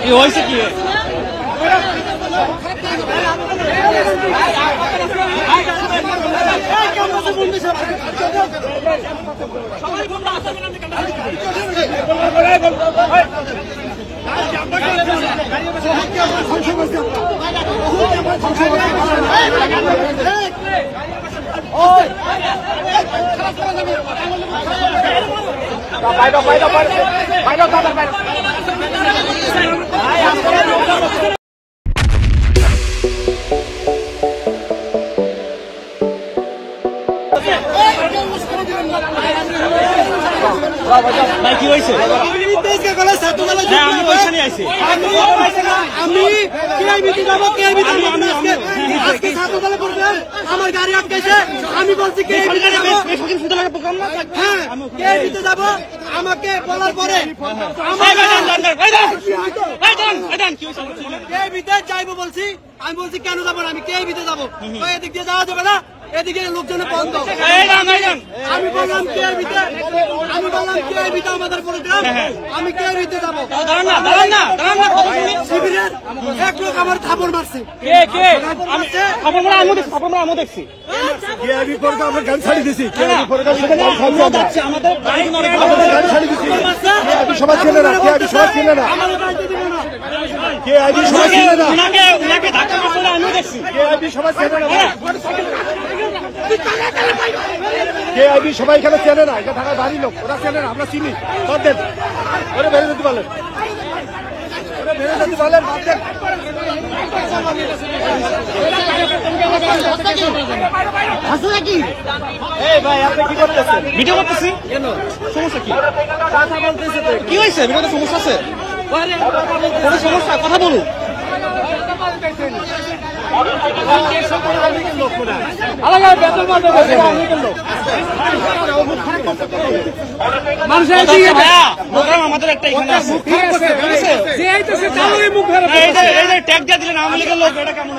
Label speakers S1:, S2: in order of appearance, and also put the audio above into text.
S1: কি হয়েছে কি ভাই কি হয়েছে?
S2: আমার গাড়ি আটকাইছে, আমি বলছি যাবো, আমাকে বলার পরে যাইবো বলছি, আমি বলছি কেন যাবো না, আমি কে ভিতরে যাবো, এদিক দিয়ে যাওয়া যাবে না, এদিকে লোকজনের বন্ধ। আমি বললাম কে ভিতরে, আমি বললাম কে ভিতরে আমাদের প্রোগ্রাম, আমি কে ভিতরে যাবো। শিবিরের এক লোক আমার থাপড় মারছে,
S1: আমি দেখছি
S3: গান ছাড়ি দিছি সবাই ছেলে না, সবাই ছেলে না, সবাই ছেলে না,
S1: আমি দেখছি
S3: সবাই ছেলে না, কেআইবি সবাই এখানে চেনে না, এটা ঢাকার বাড়ির লোক, ওরা চেনে না, আমরা চিনি। বাদ দেন, ওরা বেড়ে যেতে পারলেন, ওরা বেড়ে যেতে পারলেন, বাদ দেন। ভাই আপনি কি করতেছেন?
S1: ভিডিও করতেছি কেন? সমস্যা কি? কি হয়েছে? ভিডিওতে সমস্যা আছে? কোনো সমস্যা? কথা বলুন। আমাদের একটা এখানে আছে, ট্যাগ দিয়ে দিলেন আওয়ামী লীগের লোক, এটা কেমন?